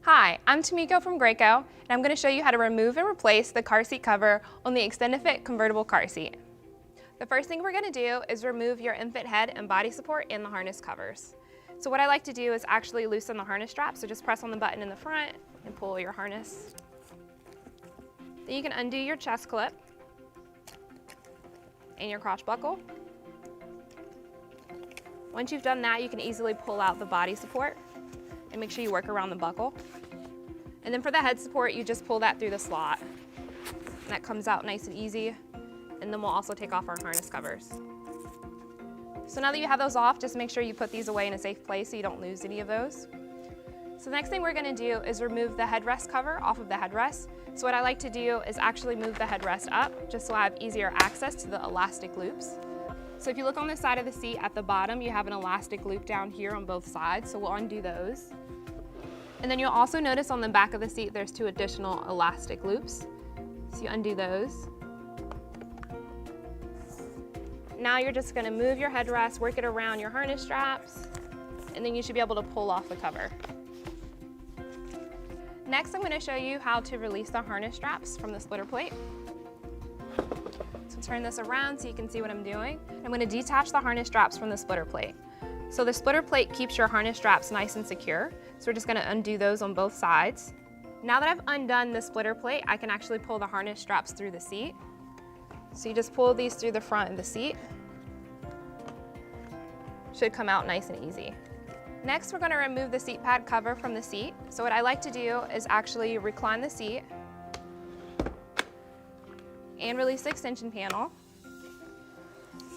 Hi, I'm Tamiko from Graco, and I'm going to show you how to remove and replace the car seat cover on the ExtendFit convertible car seat. The first thing we're going to do is remove your infant head and body support in the harness covers. So what I like to do is actually loosen the harness strap, so just press on the button in the front and pull your harness. Then you can undo your chest clip and your crotch buckle. Once you've done that, you can easily pull out the body support and make sure you work around the buckle. And then for the head support, you just pull that through the slot. And that comes out nice and easy. And then we'll also take off our harness covers. So now that you have those off, just make sure you put these away in a safe place so you don't lose any of those. So the next thing we're gonna do is remove the headrest cover off of the headrest. So what I like to do is actually move the headrest up, just so I have easier access to the elastic loops. So if you look on the side of the seat at the bottom, you have an elastic loop down here on both sides, so we'll undo those. And then you'll also notice on the back of the seat there's 2 additional elastic loops. So you undo those. Now you're just going to move your headrest, work it around your harness straps, and then you should be able to pull off the cover. Next, I'm going to show you how to release the harness straps from the splitter plate. So turn this around so you can see what I'm doing. I'm going to detach the harness straps from the splitter plate. So the splitter plate keeps your harness straps nice and secure. So we're just going to undo those on both sides. Now that I've undone the splitter plate, I can actually pull the harness straps through the seat. So you just pull these through the front of the seat. Should come out nice and easy. Next, we're going to remove the seat pad cover from the seat. So what I like to do is actually recline the seat and release the extension panel.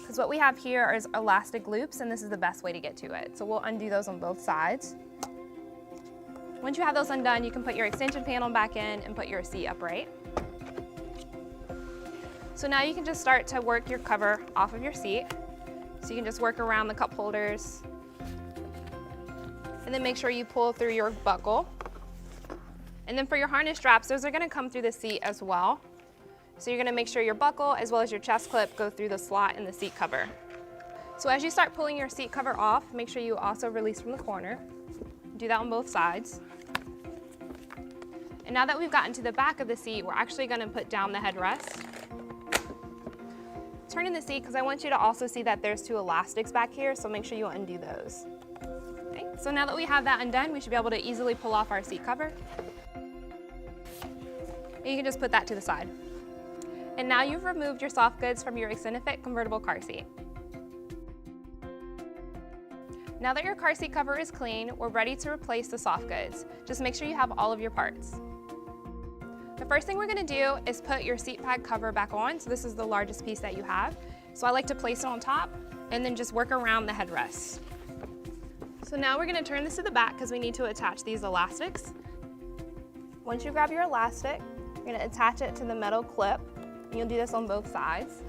Because what we have here is elastic loops, and this is the best way to get to it. So we'll undo those on both sides. Once you have those undone, you can put your extension panel back in and put your seat upright. So now you can just start to work your cover off of your seat. So you can just work around the cup holders. And then make sure you pull through your buckle. And then for your harness straps, those are going to come through the seat as well. So you're going to make sure your buckle as well as your chest clip go through the slot in the seat cover. So as you start pulling your seat cover off, make sure you also release from the corner. Do that on both sides. And now that we've gotten to the back of the seat, we're actually going to put down the headrest. Turn in the seat because I want you to also see that there's 2 elastics back here, so make sure you undo those. Okay, so now that we have that undone, we should be able to easily pull off our seat cover. And you can just put that to the side. And now you've removed your soft goods from your ExtendFit convertible car seat. Now that your car seat cover is clean, we're ready to replace the soft goods. Just make sure you have all of your parts. The first thing we're going to do is put your seat pad cover back on. So this is the largest piece that you have. So I like to place it on top and then just work around the headrest. So now we're going to turn this to the back because we need to attach these elastics. Once you grab your elastic, you're going to attach it to the metal clip. And you'll do this on both sides.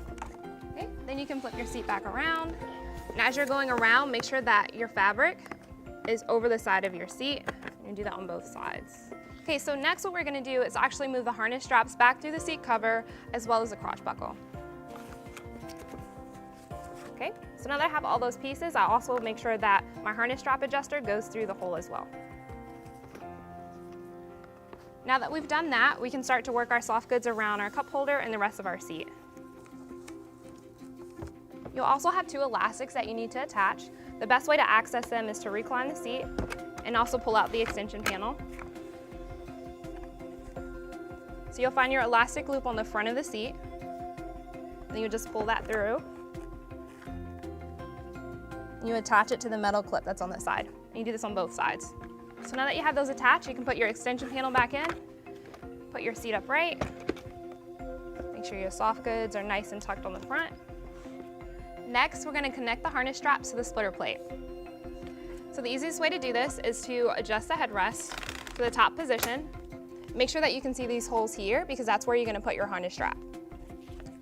Okay, then you can flip your seat back around. And as you're going around, make sure that your fabric is over the side of your seat. And do that on both sides. Okay, so next what we're going to do is actually move the harness straps back through the seat cover as well as the crotch buckle. Okay, so now that I have all those pieces, I also make sure that my harness strap adjuster goes through the hole as well. Now that we've done that, we can start to work our soft goods around our cup holder and the rest of our seat. You'll also have 2 elastics that you need to attach. The best way to access them is to recline the seat and also pull out the extension panel. So you'll find your elastic loop on the front of the seat. Then you just pull that through. And you attach it to the metal clip that's on the side. And you do this on both sides. So now that you have those attached, you can put your extension panel back in, put your seat upright, make sure your soft goods are nice and tucked on the front. Next, we're going to connect the harness straps to the splitter plate. So the easiest way to do this is to adjust the headrest to the top position. Make sure that you can see these holes here because that's where you're going to put your harness strap.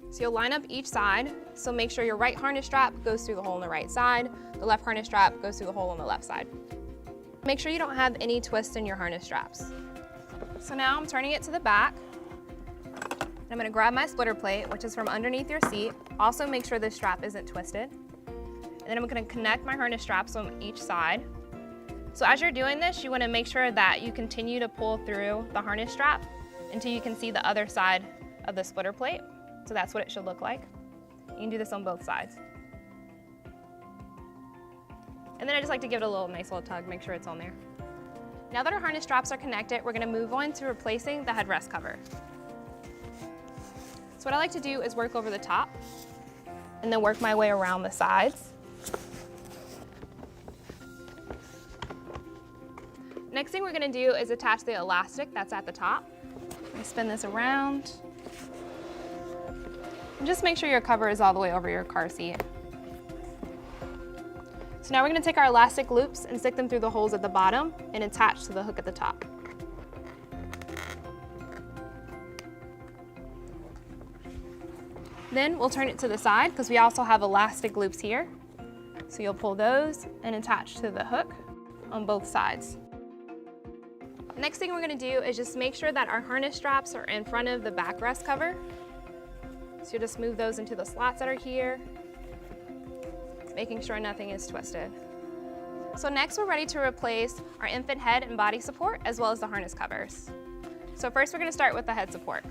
So you'll line up each side, so make sure your right harness strap goes through the hole on the right side, the left harness strap goes through the hole on the left side. Make sure you don't have any twists in your harness straps. So now I'm turning it to the back. I'm going to grab my splitter plate, which is from underneath your seat. Also make sure this strap isn't twisted. And then I'm going to connect my harness straps on each side. So as you're doing this, you want to make sure that you continue to pull through the harness strap until you can see the other side of the splitter plate. So that's what it should look like. You can do this on both sides. And then I just like to give it a nice little tug, make sure it's on there. Now that our harness straps are connected, we're going to move on to replacing the headrest cover. So what I like to do is work over the top and then work my way around the sides. Next thing we're going to do is attach the elastic that's at the top. Spin this around. And just make sure your cover is all the way over your car seat. So now we're going to take our elastic loops and stick them through the holes at the bottom and attach to the hook at the top. Then we'll turn it to the side because we also have elastic loops here. So you'll pull those and attach to the hook on both sides. Next thing we're going to do is just make sure that our harness straps are in front of the backrest cover. So you just move those into the slots that are here, making sure nothing is twisted. So next we're ready to replace our infant head and body support as well as the harness covers. So first we're going to start with the head support.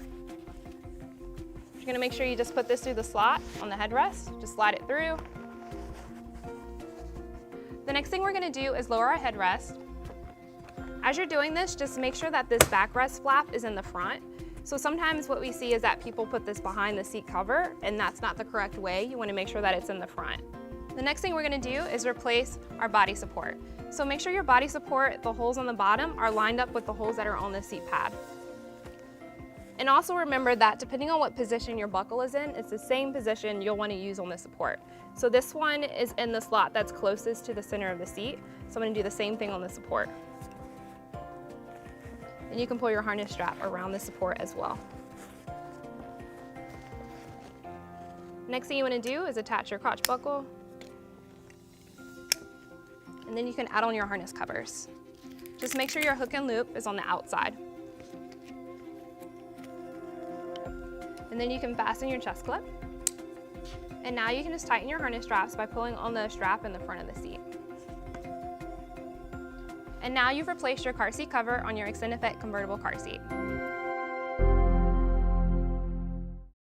You're going to make sure you just put this through the slot on the headrest, just slide it through. The next thing we're going to do is lower our headrest. As you're doing this, just make sure that this backrest flap is in the front. So sometimes what we see is that people put this behind the seat cover, and that's not the correct way. You want to make sure that it's in the front. The next thing we're going to do is replace our body support. So make sure your body support, the holes on the bottom, are lined up with the holes that are on the seat pad. And also remember that depending on what position your buckle is in, it's the same position you'll want to use on the support. So this one is in the slot that's closest to the center of the seat. So I'm going to do the same thing on the support. And you can pull your harness strap around the support as well. Next thing you want to do is attach your crotch buckle. And then you can add on your harness covers. Just make sure your hook and loop is on the outside. And then you can fasten your chest clip. And now you can just tighten your harness straps by pulling on the strap in the front of the seat. And now you've replaced your car seat cover on your Extended Fit convertible car seat.